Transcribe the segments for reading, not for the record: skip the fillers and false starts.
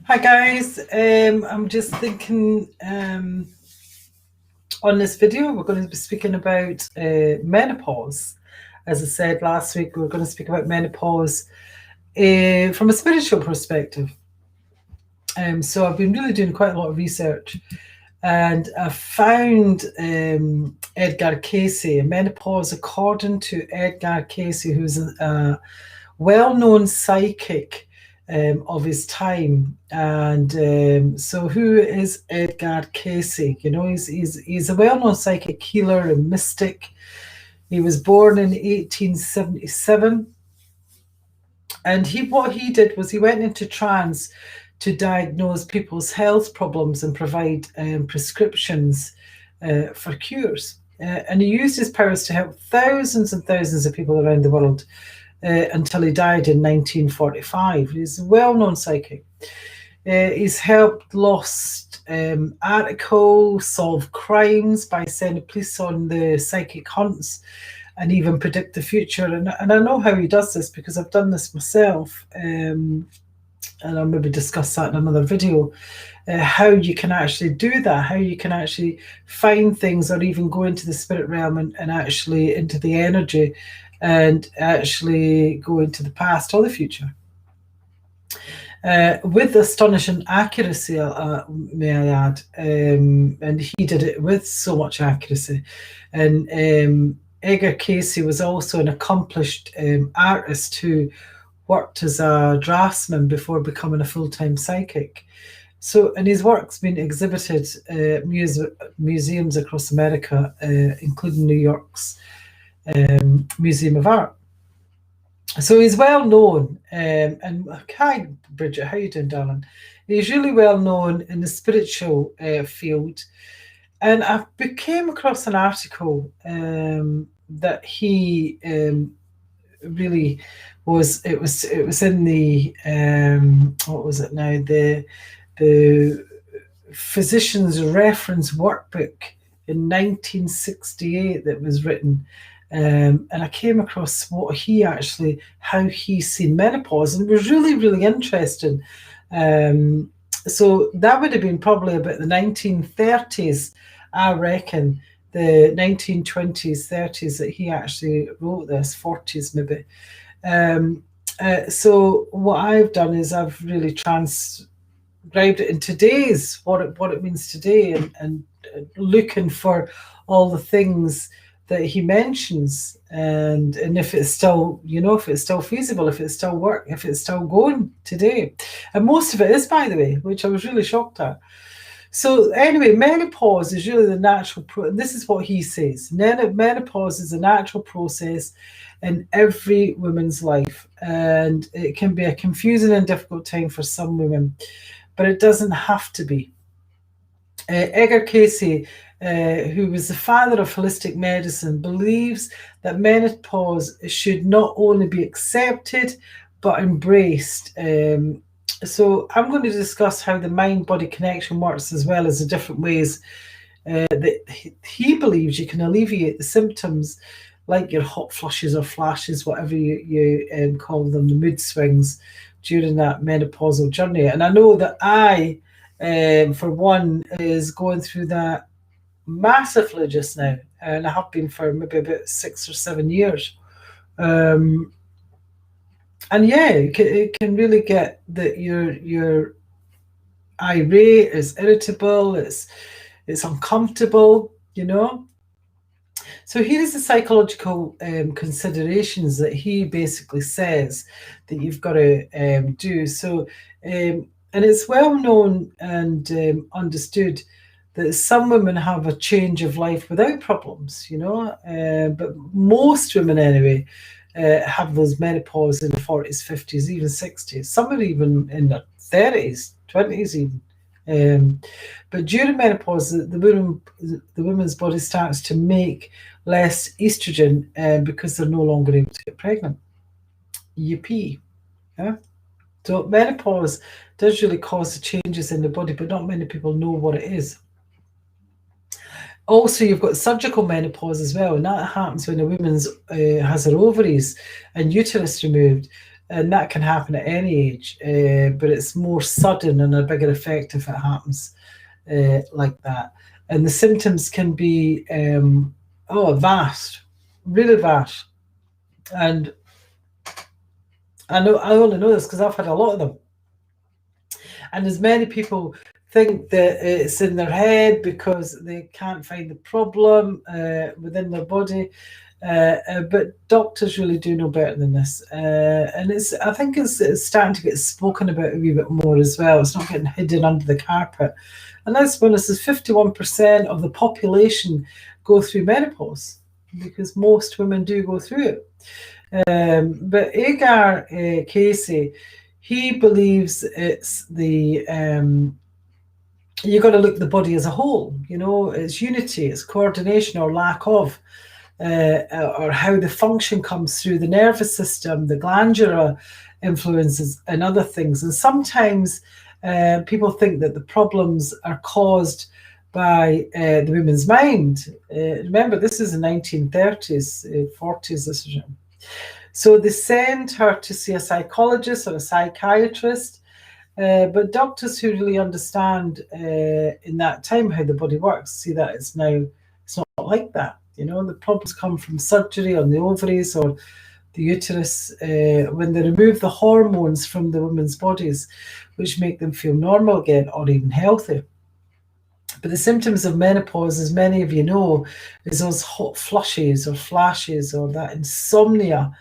Hi guys, I'm just thinking on this video we're going to be speaking about menopause. As I said last week, we're going to speak about menopause from a spiritual perspective. So I've been really doing quite a lot of research, and I found Edgar Cayce, menopause according to Edgar Cayce, who's a well-known psychic of his time. And so who is Edgar Cayce? You know, he's a well-known psychic healer and mystic. He was born in 1877, and what he did was he went into trance to diagnose people's health problems and provide prescriptions for cures. And he used his powers to help thousands and thousands of people around the world until he died in 1945. He's a well-known psychic. He's helped lost articles, solve crimes by sending police on the psychic hunts, and even predict the future. And I know how he does this because I've done this myself, and I'll maybe discuss that in another video, how you can actually do that, how you can actually find things or even go into the spirit realm and actually into the energy and actually go into the past or the future. With astonishing accuracy, may I add, and he did it with so much accuracy. And Edgar Cayce was also an accomplished artist who worked as a draftsman before becoming a full-time psychic. So, and his work's been exhibited museums across America, including New York's Museum of Art. So he's well known, and hi Bridget, how you doing, darling? He's really well known in the spiritual field, and I came across an article that he really was. It was in the what was it now? The Physician's Reference Workbook in 1968 that was written. And I came across how he's seen menopause, and it was really, really interesting. So that would have been probably about the 1930s, I reckon, the 1920s, 30s that he actually wrote this, 40s maybe. So what I've done is I've really transcribed it in today's, what it means today, and looking for all the things that he mentions, and if it's still, if it's still feasible, if it's still work, if it's still going today. And most of it is, by the way, which I was really shocked at. So anyway, menopause is really the natural this is what he says. Menopause is a natural process in every woman's life, and it can be a confusing and difficult time for some women, but it doesn't have to be. Edgar Cayce, who was the father of holistic medicine, believes that menopause should not only be accepted but embraced. So I'm going to discuss how the mind-body connection works, as well as the different ways that he believes you can alleviate the symptoms, like your hot flushes or flashes, whatever you call them, the mood swings during that menopausal journey. And I know that I, for one, is going through that massively just now, and I have been for maybe about 6 or 7 years. And yeah, it can really get that you're irate, it's irritable, it's uncomfortable, So here is the psychological considerations that he basically says that you've got to do. So, and it's well known and understood that some women have a change of life without problems, but most women anyway have those menopause in the 40s, 50s, even 60s. Some are even in their 30s, 20s even. But during menopause, the woman's body starts to make less estrogen because they're no longer able to get pregnant. Yippee. Yeah? So menopause does really cause the changes in the body, but not many people know what it is. Also, you've got surgical menopause as well, and that happens when a woman has her ovaries and uterus removed. and that can happen at any age, but it's more sudden and a bigger effect if it happens like that. And the symptoms can be vast, really vast. And I only know this because I've had a lot of them. And as many people think that it's in their head because they can't find the problem within their body. But doctors really do know better than this, and I think it's starting to get spoken about a wee bit more as well. It's not getting hidden under the carpet. And let's be honest, 51% of the population go through menopause, because most women do go through it. But Edgar Cayce, he believes it's the you got to look at the body as a whole. It's unity, it's coordination or lack of. Or how the function comes through the nervous system, the glandular influences, and other things. And sometimes people think that the problems are caused by the women's mind. Remember, this is the 1930s, 40s. So they send her to see a psychologist or a psychiatrist. But doctors who really understand in that time how the body works see that it's not like that. The problems come from surgery on the ovaries or the uterus when they remove the hormones from the women's bodies, which make them feel normal again or even healthy. But the symptoms of menopause, as many of you know, is those hot flushes or flashes or that insomnia,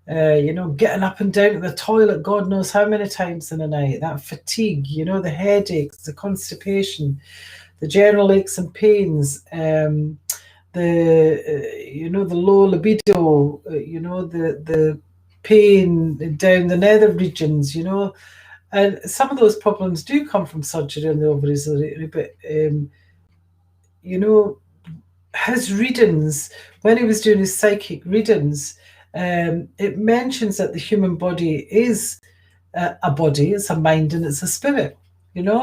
getting up and down to the toilet God knows how many times in a night, that fatigue, the headaches, the constipation, the general aches and pains, the low libido, the pain down the nether regions, and some of those problems do come from surgery on the ovaries. But his readings, when he was doing his psychic readings, it mentions that the human body is a body, it's a mind, and it's a spirit.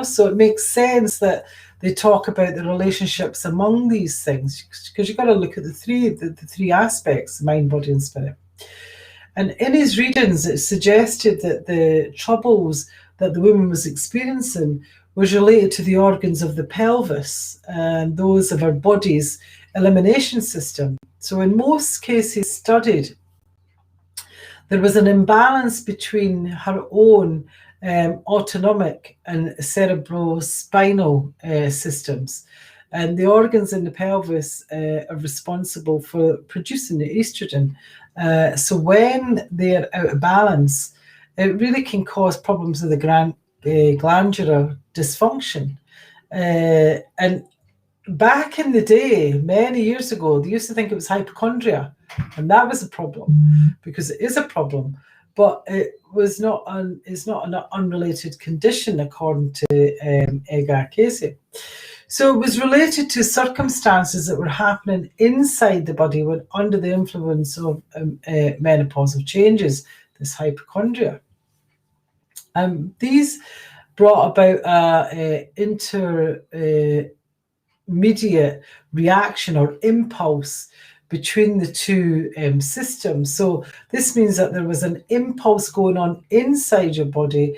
So it makes sense that they talk about the relationships among these things, because you've got to look at the three aspects: mind, body, and spirit. And in his readings, it suggested that the troubles that the woman was experiencing was related to the organs of the pelvis and those of her body's elimination system. So in most cases studied, there was an imbalance between her own autonomic and cerebrospinal systems. And the organs in the pelvis are responsible for producing the estrogen. So when they're out of balance, it really can cause problems with the glandular dysfunction. And back in the day, many years ago, they used to think it was hypochondria, and that was a problem, because it is a problem, but it was not it's not an unrelated condition according to Edgar Cayce. So it was related to circumstances that were happening inside the body when under the influence of menopausal changes, this hypochondria. These brought about intermediate reaction or impulse between the two systems. So this means that there was an impulse going on inside your body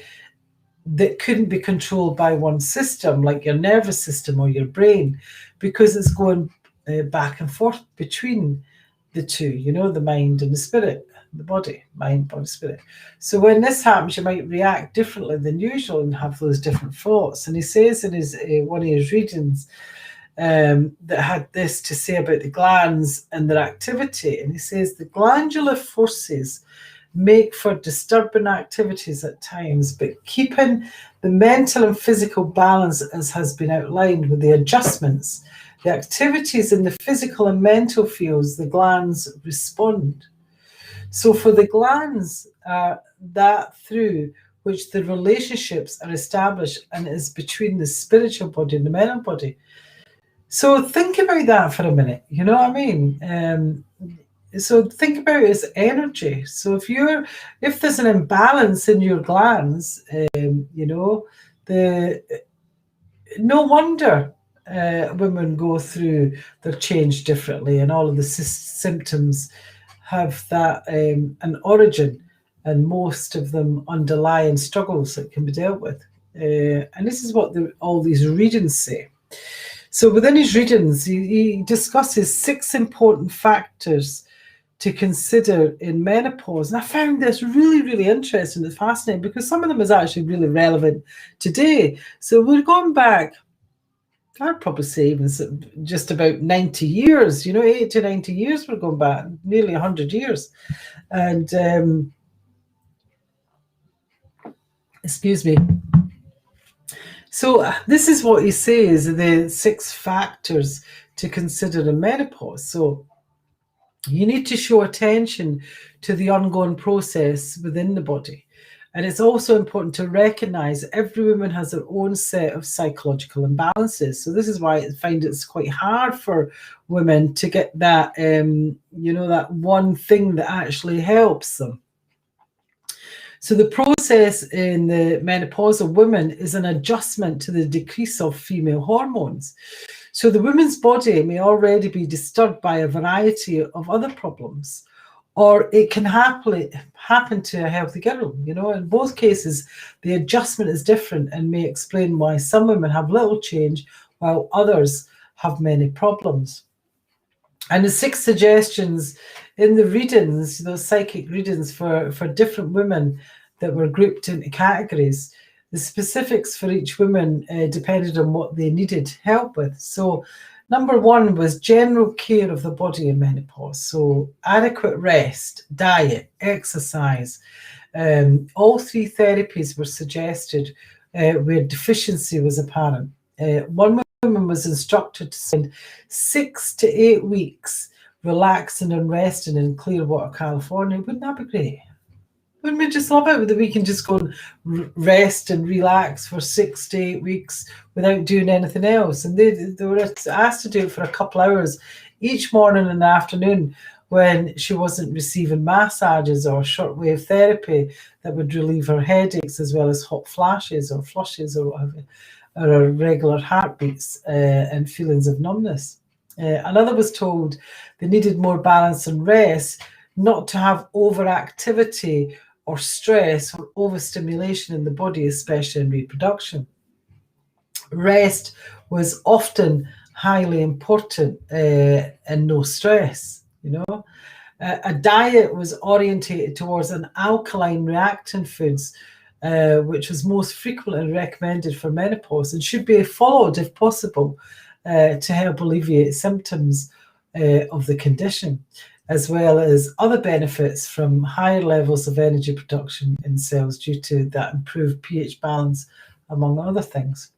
that couldn't be controlled by one system, like your nervous system or your brain, because it's going back and forth between the two, the mind and the spirit, the body, mind, body, spirit. So when this happens, you might react differently than usual and have those different thoughts. And he says in his one of his readings that had this to say about the glands and their activity. And he says the glandular forces make for disturbing activities at times, but keeping the mental and physical balance as has been outlined with the adjustments, the activities in the physical and mental fields, the glands respond. So for the glands, that through which the relationships are established and is between the spiritual body and the mental body. So think about that for a minute, you know what I mean? So think about it as energy. So if there's an imbalance in your glands, no wonder women go through their change differently, and all of the symptoms have that an origin and most of them underlying struggles that can be dealt with. And this is what all these readings say. So within his readings, he discusses 6 important factors to consider in menopause. And I found this really, really interesting and fascinating because some of them is actually really relevant today. So we're going back, I'd probably say even just about 90 years, 80 to 90 years we're going back, nearly 100 years. And excuse me. So this is what he says, the 6 factors to consider in menopause. So you need to show attention to the ongoing process within the body. And it's also important to recognize every woman has their own set of psychological imbalances. So this is why I find it's quite hard for women to get that, that one thing that actually helps them. So the process in the menopausal women is an adjustment to the decrease of female hormones. So the woman's body may already be disturbed by a variety of other problems, or it can happen to a healthy girl. In both cases, the adjustment is different and may explain why some women have little change while others have many problems. And the 6 suggestions in the readings, those psychic readings for different women that were grouped into categories, the specifics for each woman depended on what they needed help with. So number 1 was general care of the body in menopause. So adequate rest, diet, exercise. All 3 therapies were suggested where deficiency was apparent. One woman was instructed to spend 6 to 8 weeks relaxing and resting in Clearwater, California. Wouldn't that be great? Wouldn't we just love it that we can just go and rest and relax for 6 to 8 weeks without doing anything else? And they were asked to do it for a couple hours each morning and afternoon when she wasn't receiving massages or shortwave therapy that would relieve her headaches, as well as hot flashes or flushes or whatever, or irregular heartbeats and feelings of numbness. Another was told they needed more balance and rest, not to have overactivity or stress or overstimulation in the body, especially in reproduction. Rest was often highly important and no stress, A diet was orientated towards an alkaline reactant foods, which was most frequently recommended for menopause and should be followed if possible to help alleviate symptoms of the condition, as well as other benefits from higher levels of energy production in cells due to that improved pH balance, among other things.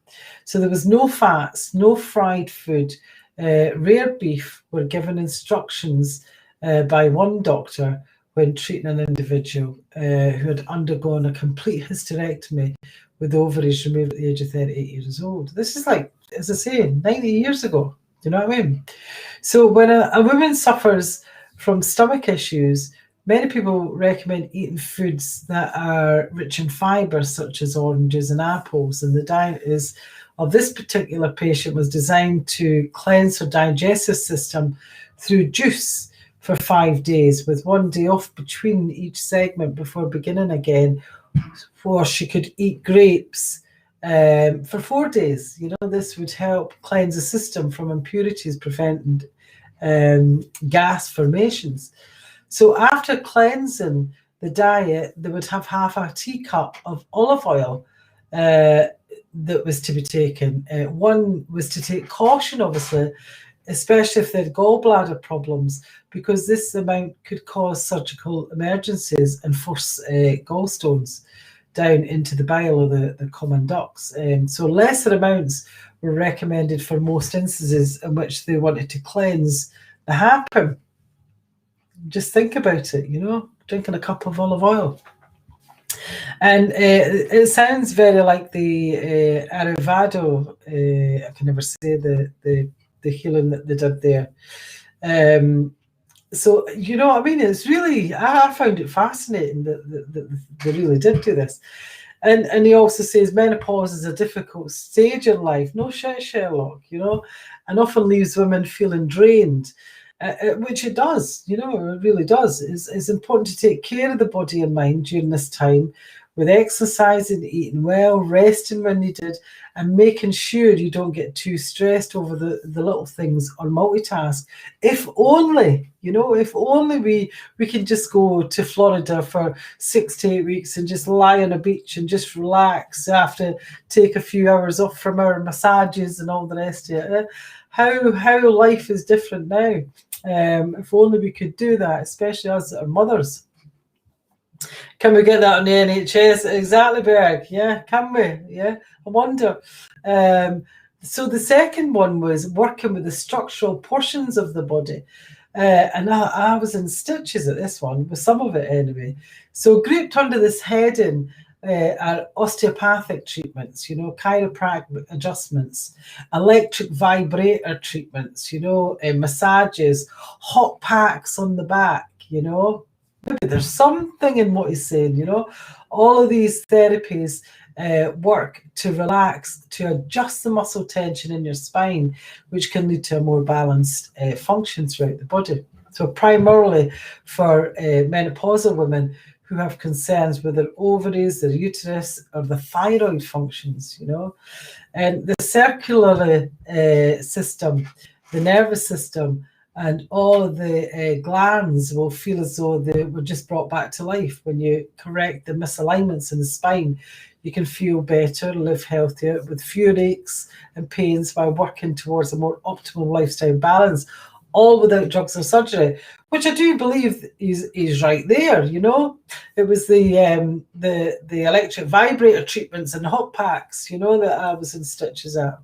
So there was no fats, no fried food, rare beef. Were given instructions by one doctor when treating an individual who had undergone a complete hysterectomy with ovaries removed at the age of 38 years old. This is like, as I say, 90 years ago. Do you know what I mean? So when a woman suffers from stomach issues, many people recommend eating foods that are rich in fiber, such as oranges and apples. And the diet of this particular patient was designed to cleanse her digestive system through juice for 5 days, with 1 day off between each segment before beginning again, or she could eat grapes for 4 days. This would help cleanse the system from impurities, preventing gas formations. So after cleansing the diet, they would have half a teacup of olive oil that was to be taken. One was to take caution, obviously, especially if they had gallbladder problems, because this amount could cause surgical emergencies and force gallstones down into the bile or the common ducts. So lesser amounts were recommended for most instances in which they wanted to cleanse the happen. Just think about it, drinking a cup of olive oil. And it sounds very like the Ayurveda, I can never say the healing that they did there. So, you know what I mean? It's really, I found it fascinating that they really did do this. And he also says menopause is a difficult stage in life. No shit, Sherlock, and often leaves women feeling drained. which it does, it really does. It's important to take care of the body and mind during this time with exercising, eating well, resting when needed, and making sure you don't get too stressed over the little things or multitask. If only, if only we can just go to Florida for 6 to 8 weeks and just lie on a beach and just relax after take a few hours off from our massages and all the rest of it. How life is different now. If only we could do that, especially us that are mothers. Can we get that on the NHS? Exactly, Berg. Yeah, can we? Yeah, I wonder. So the second one was working with the structural portions of the body. And I was in stitches at this one, with some of it anyway. So grouped under this heading are osteopathic treatments, chiropractic adjustments, electric vibrator treatments, massages, hot packs on the back, Maybe there's something in what he's saying, All of these therapies work to relax, to adjust the muscle tension in your spine, which can lead to a more balanced function throughout the body. So primarily for menopausal women who have concerns with their ovaries, their uterus, or the thyroid functions, And the circular system, the nervous system, and all of the glands will feel as though they were just brought back to life. When you correct the misalignments in the spine, you can feel better, live healthier, with fewer aches and pains while working towards a more optimal lifestyle balance, all without drugs or surgery, which I do believe is right there, It was the electric vibrator treatments and hot packs, that I was in stitches at.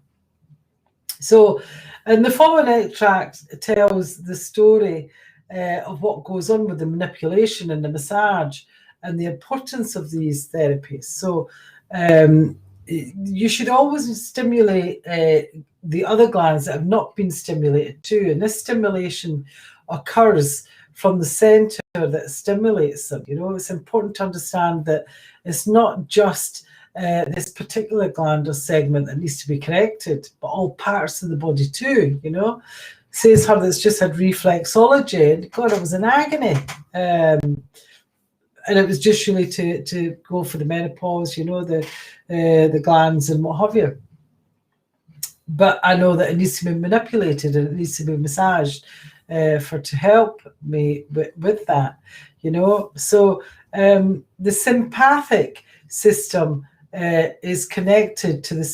So, and the following extract tells the story of what goes on with the manipulation and the massage and the importance of these therapies. So, you should always stimulate the other glands that have not been stimulated too. And this stimulation occurs from the center that stimulates them. It's important to understand that it's not just this particular gland or segment that needs to be corrected, but all parts of the body too, Says her that's just had reflexology, and God, it was in agony. And it was just really to go for the menopause, the glands and what have you. But I know that it needs to be manipulated and it needs to be massaged to help me with that, So the sympathic system is connected to the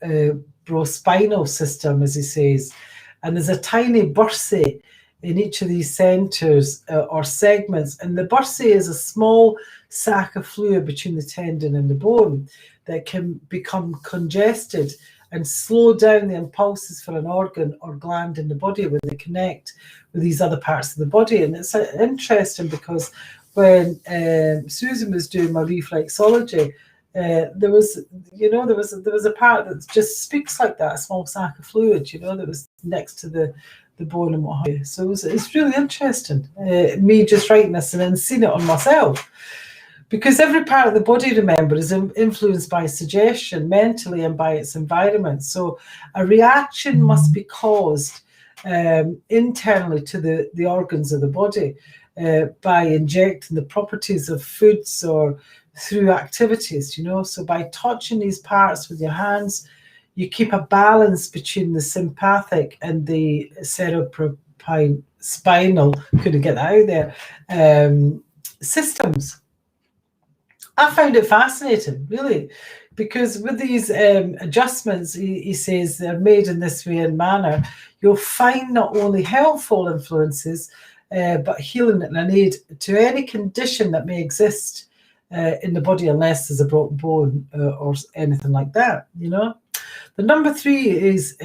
cerebrospinal system, as he says, and there's a tiny bursae in each of these centers or segments, and the bursae is a small sac of fluid between the tendon and the bone that can become congested and slow down the impulses for an organ or gland in the body when they connect with these other parts of the body. And it's interesting because when Susan was doing my reflexology, there was a part that just speaks like that, a small sac of fluid, that was next to the bone and what have you. So it's really interesting, me just writing this and then seeing it on myself. Because every part of the body, remember, is influenced by suggestion mentally and by its environment. So a reaction must be caused internally to the organs of the body by injecting the properties of foods or through activities, So by touching these parts with your hands, you keep a balance between the sympathetic and the cerebrospinal, couldn't get that out there, systems. I found it fascinating, really, because with these adjustments, he says they're made in this way and manner, you'll find not only helpful influences, but healing and an aid to any condition that may exist in the body, unless there's a broken bone or anything like that, The number 3 is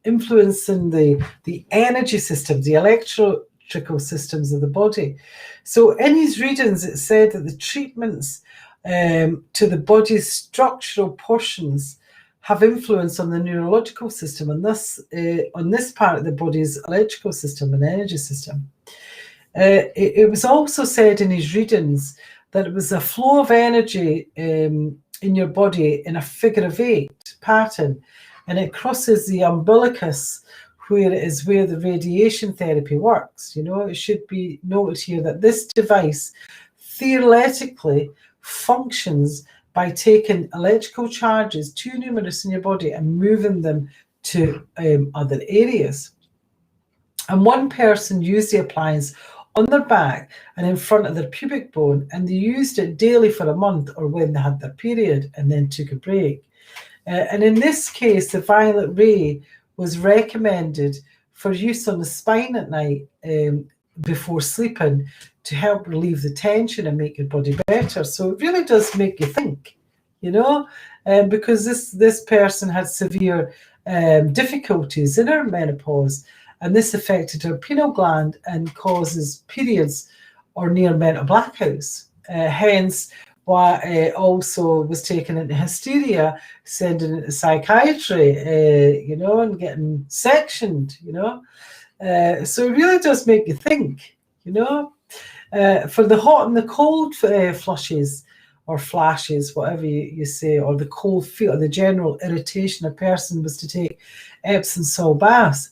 influencing the energy systems, the electrical systems of the body. So in his readings, it said that the treatments to the body's structural portions have influence on the neurological system, and thus on this part of the body's electrical system and energy system. It was also said in his readings that it was a flow of energy in your body in a figure of 8 pattern, and it crosses the umbilicus, where the radiation therapy works. It should be noted here that this device theoretically functions by taking electrical charges too numerous in your body and moving them to other areas. And one person used the appliance on their back and in front of their pubic bone, and they used it daily for a month or when they had their period and then took a break. And in this case, the violet ray was recommended for use on the spine at night before sleeping to help relieve the tension and make your body better. So it really does make you think, because this person had severe difficulties in her menopause, and this affected her pineal gland and causes periods or near mental blackouts. Hence, why also was taken into hysteria, sending it to psychiatry, and getting sectioned, So it really does make you think, For the hot and the cold flushes or flashes, whatever you say, or the cold feel, or the general irritation, a person was to take Epsom salt baths.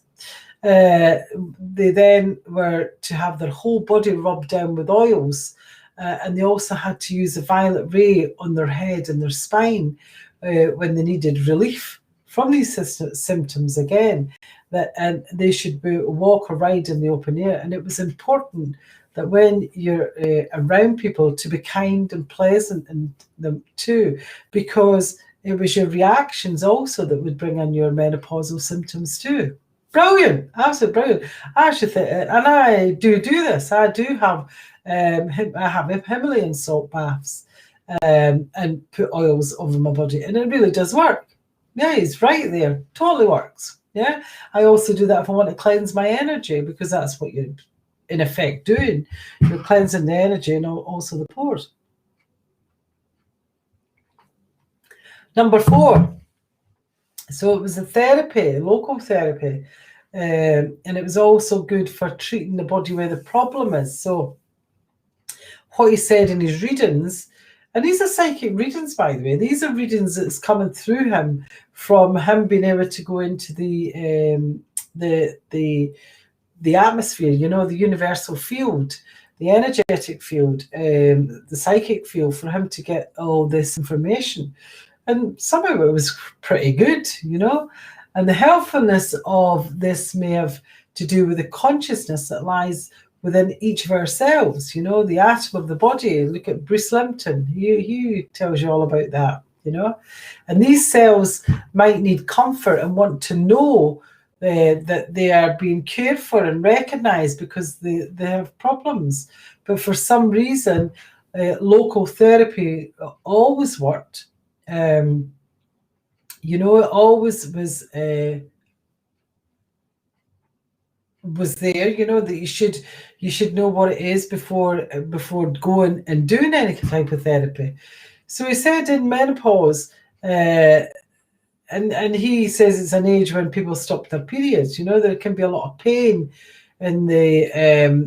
They then were to have their whole body rubbed down with oils. And they also had to use a violet ray on their head and their spine when they needed relief from these symptoms again. And they should walk or ride in the open air. And it was important that when you're around people to be kind and pleasant in them too, because it was your reactions also that would bring on your menopausal symptoms too. Brilliant, absolutely brilliant. I actually think, and I do this. I do have, I have Himalayan salt baths and put oils over my body, and it really does work. Yeah, it's right there. Totally works. Yeah, I also do that if I want to cleanse my energy, because that's what you're in effect doing. You're cleansing the energy and also the pores. Number 4. So it was a therapy, local therapy, and it was also good for treating the body where the problem is. So what he said in his readings, and these are psychic readings, by the way, these are readings that's coming through him from him being able to go into the atmosphere, the universal field, the energetic field, the psychic field, for him to get all this information. And some of it was pretty good, and the helpfulness of this may have to do with the consciousness that lies within each of our cells, the atom of the body. Look at Bruce Lipton, he tells you all about that, and these cells might need comfort and want to know that they are being cared for and recognized because they have problems. But for some reason, local therapy always worked. It always was there, that you should know what it is before going and doing any type of therapy. So he said in menopause, and he says it's an age when people stop their periods. There can be a lot of pain in the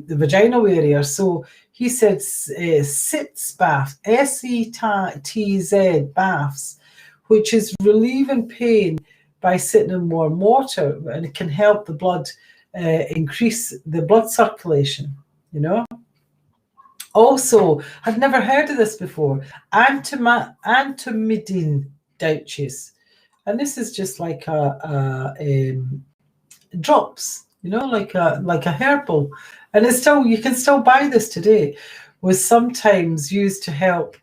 vaginal area. So he said sitz bath, SETZ baths, which is relieving pain by sitting in warm water, and it can help the blood increase the blood circulation. Also, I've never heard of this before. Antimidine douches, and this is just like a drops, like a herbal, and it's still, you can still buy this today. Was sometimes used to help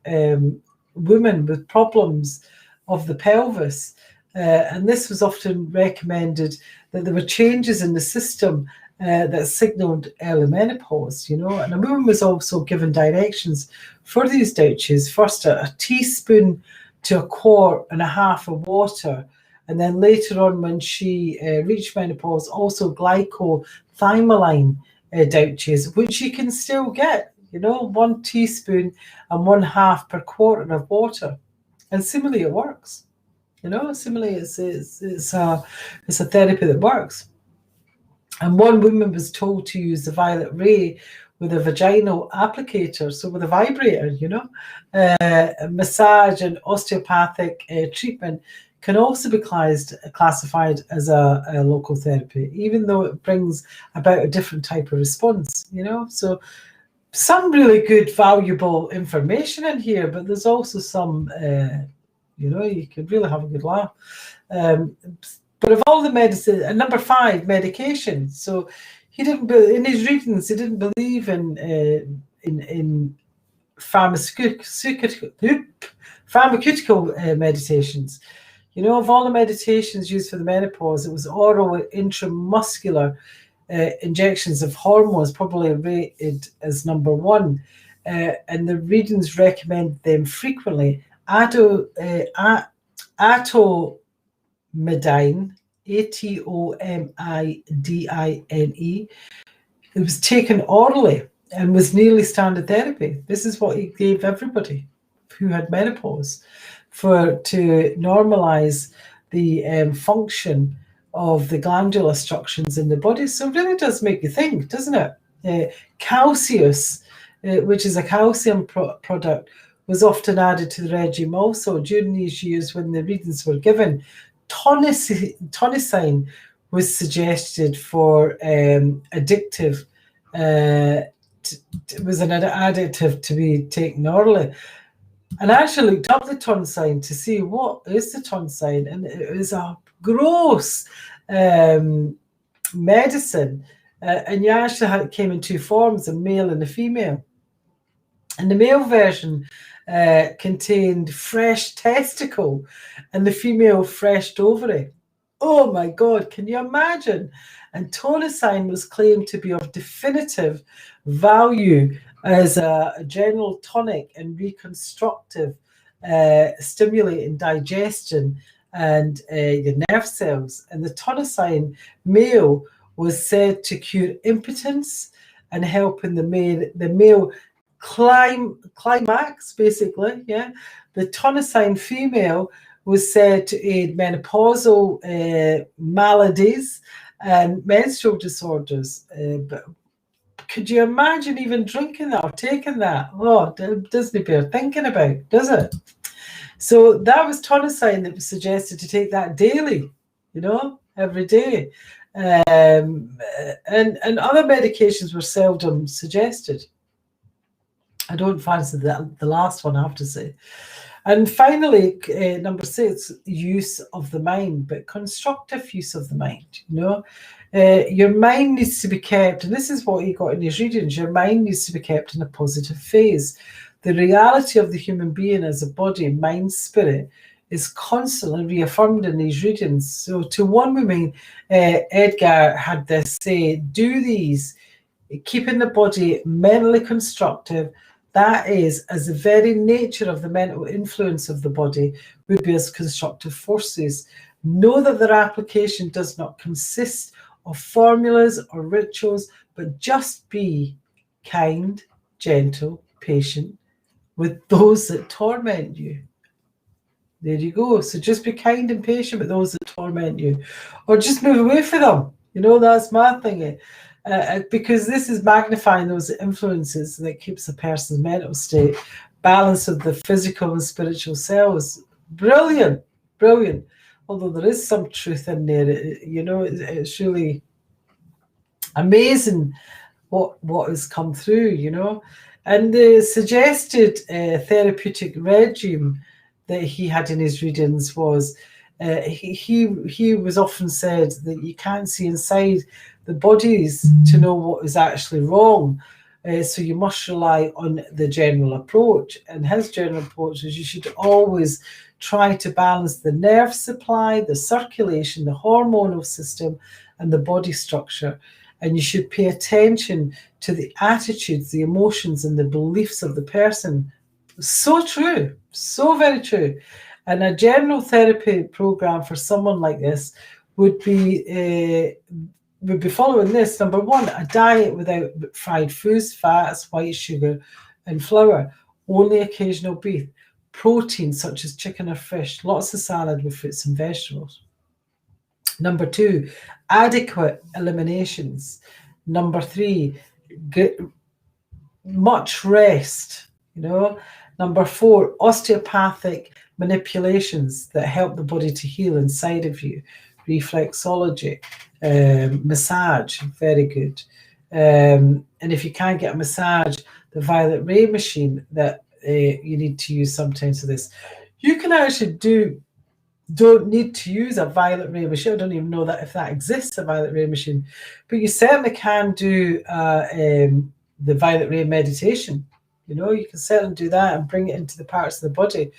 women with problems of the pelvis, and this was often recommended that there were changes in the system that signaled early menopause, and a woman was also given directions for these douches. First, a teaspoon to a quart and a half of water, and then later on, when she reached menopause, also glycothymoline douches, which you can still get, 1 teaspoon and 1/2 per quart of water. And similarly, it works. Similarly, it's a therapy that works. And one woman was told to use the violet ray with a vaginal applicator, so with a vibrator, massage and osteopathic treatment can also be classified as a local therapy, even though it brings about a different type of response, So some really good, valuable information in here, but there's also some, you could really have a good laugh. But of all the medicine, and number 5, medication. So he didn't, in his readings, he didn't believe in pharmaceutical meditations. Of all the meditations used for the menopause, it was oral intramuscular injections of hormones, probably rated as number 1. And the readings recommend them frequently. Atomidine, Atomidine. It was taken orally and was nearly standard therapy. This is what he gave everybody who had menopause to normalize the function of the glandular structures in the body. So it really does make you think, doesn't it? Calcius, which is a calcium product, was often added to the regime also during these years when the readings were given. Tonicine was suggested for addictive. It was an additive to be taken orally. And I actually looked up the tonicine to see what is the tonicine, and it was a gross medicine. And you actually came in 2 forms, a male and a female. And the male version contained fresh testicle, and the female fresh ovary. Oh my God, can you imagine? And tonicine was claimed to be of definitive value as a general tonic and reconstructive, stimulating digestion and your nerve cells. And the tonicine male was said to cure impotence and help in the male climax, basically. Yeah, the tonicine female was said to aid menopausal maladies and menstrual disorders. But could you imagine even drinking that or taking that? Oh, doesn't bear thinking about, does it? So that was tonicine that was suggested to take that daily, every day. And other medications were seldom suggested. I don't fancy the last one, I have to say. And finally, number 6, use of the mind, but constructive use of the mind. Your mind needs to be kept, and this is what he got in his readings, your mind needs to be kept in a positive phase. The reality of the human being as a body, mind, spirit is constantly reaffirmed in these readings. So to one woman, Edgar had this say, do these, keeping the body mentally constructive. That is, as the very nature of the mental influence of the body would be as constructive forces. Know that their application does not consist of formulas or rituals, but just be kind, gentle, patient with those that torment you. There you go. So just be kind and patient with those that torment you, or just move away from them. That's my thing. Because this is magnifying those influences that keeps a person's mental state balanced with the physical and spiritual selves. Brilliant. Although there is some truth in there, it's really amazing what has come through, And the suggested therapeutic regime that he had in his readings was he was often said that you can't see inside the bodies to know what is actually wrong. So you must rely on the general approach. And his general approach is you should always try to balance the nerve supply, the circulation, the hormonal system, and the body structure. And you should pay attention to the attitudes, the emotions, and the beliefs of the person. So true. So very true. And a general therapy program for someone like this would be following this. Number 1, a diet without fried foods, fats, white sugar, and flour. Only occasional beef. Protein such as chicken or fish. Lots of salad with fruits and vegetables. Number 2, adequate eliminations. Number 3, much rest. Number 4, osteopathic manipulations that help the body to heal inside of you. Reflexology, massage, very good. And if you can't get a massage, the violet ray machine that you need to use sometimes for this. You can actually don't need to use a violet ray machine. I don't even know that if that exists, a violet ray machine, but you certainly can do the violet ray meditation. You know, you can certainly do that and bring it into the parts of the body,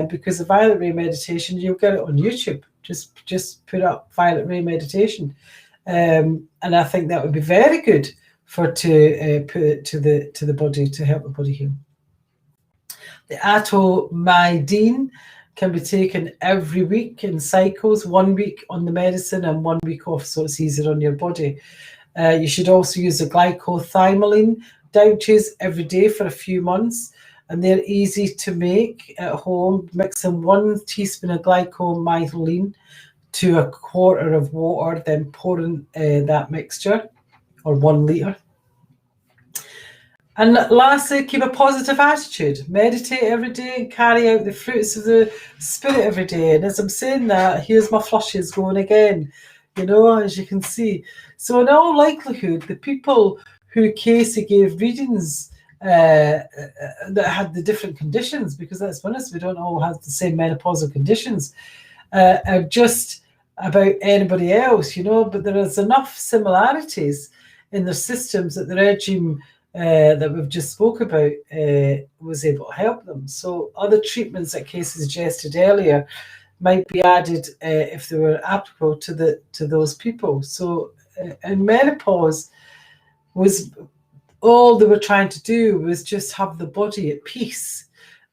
because the violet ray meditation, you'll get it on YouTube. Just put up violet ray meditation, and I think that would be very good to put it to the body to help the body heal. The atomidine can be taken every week in cycles, 1 week on the medicine and 1 week off, so it's easier on your body. You should also use the glycothylamine douches every day for a few months, and they're easy to make at home. Mix in 1 teaspoon of glycomethylene to a quarter of water, then pour in that mixture, or 1 litre. And lastly, keep a positive attitude. Meditate every day and carry out the fruits of the spirit every day. And as I'm saying that, here's my flushes going again, you know, as you can see. So in all likelihood, the people who Cayce gave readings that had the different conditions, because let's be honest, we don't all have the same menopausal conditions, are just about anybody else, you know, but there is enough similarities in their systems that the regime that we've just spoke about was able to help them. So other treatments that Cayce suggested earlier might be added if they were applicable to those people. So in menopause, was all they were trying to do was just have the body at peace.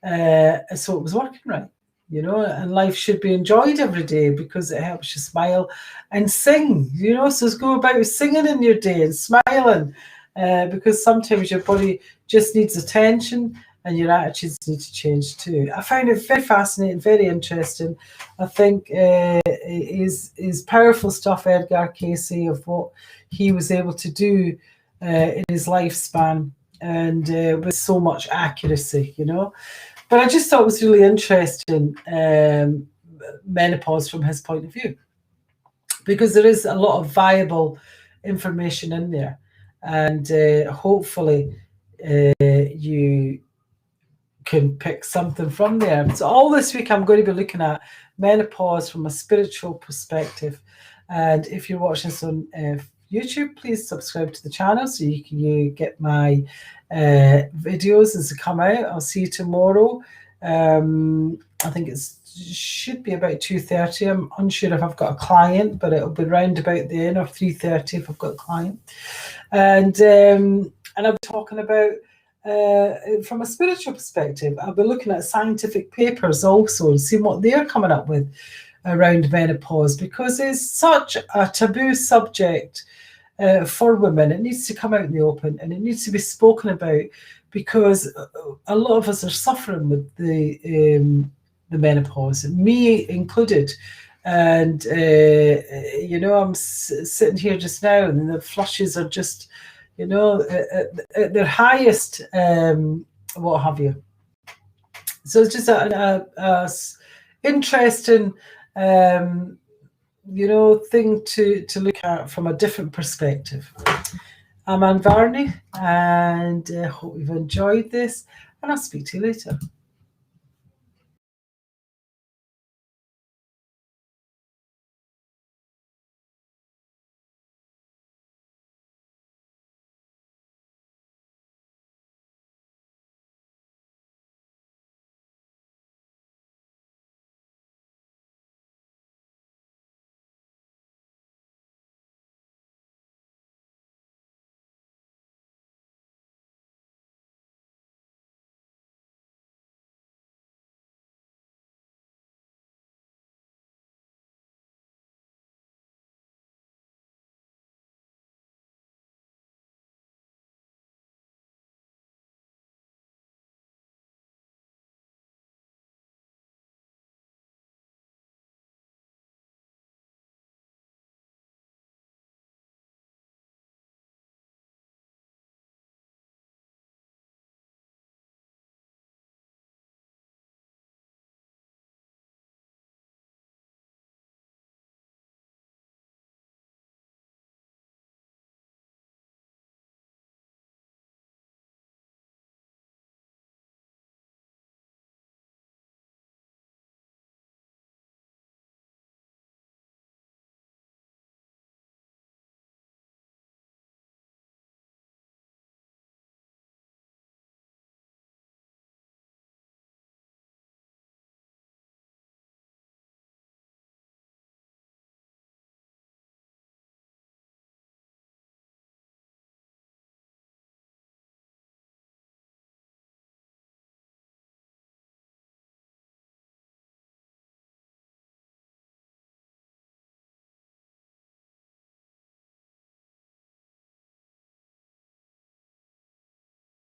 So it was working right, you know, and life should be enjoyed every day because it helps you smile and sing, you know. So go about singing in your day and smiling. Because sometimes your body just needs attention and your attitudes need to change too. I find it very fascinating, very interesting. I think is powerful stuff, Edgar Cayce, of what he was able to do in his lifespan, and with so much accuracy, you know. But I just thought it was really interesting, menopause from his point of view, because there is a lot of viable information in there. And hopefully you can pick something from there. So all this week I'm going to be looking at menopause from a spiritual perspective. And if you're watching this on YouTube, please subscribe to the channel so you get my videos as they come out. I'll see you tomorrow. I think it should be about 2:30. I'm unsure if I've got a client, but it'll be round about then, or 3:30 if I've got a client. And I'll be talking about from a spiritual perspective. I'll be looking at scientific papers also and seeing what they're coming up with around menopause, because it's such a taboo subject for women. It needs to come out in the open and it needs to be spoken about, because a lot of us are suffering with the menopause, me included. And you know, I'm sitting here just now and the flushes are just, you know, at their highest, what have you. So it's just a interesting you know, thing to look at from a different perspective. I'm Varney, and hope you've enjoyed this, and I'll speak to you later.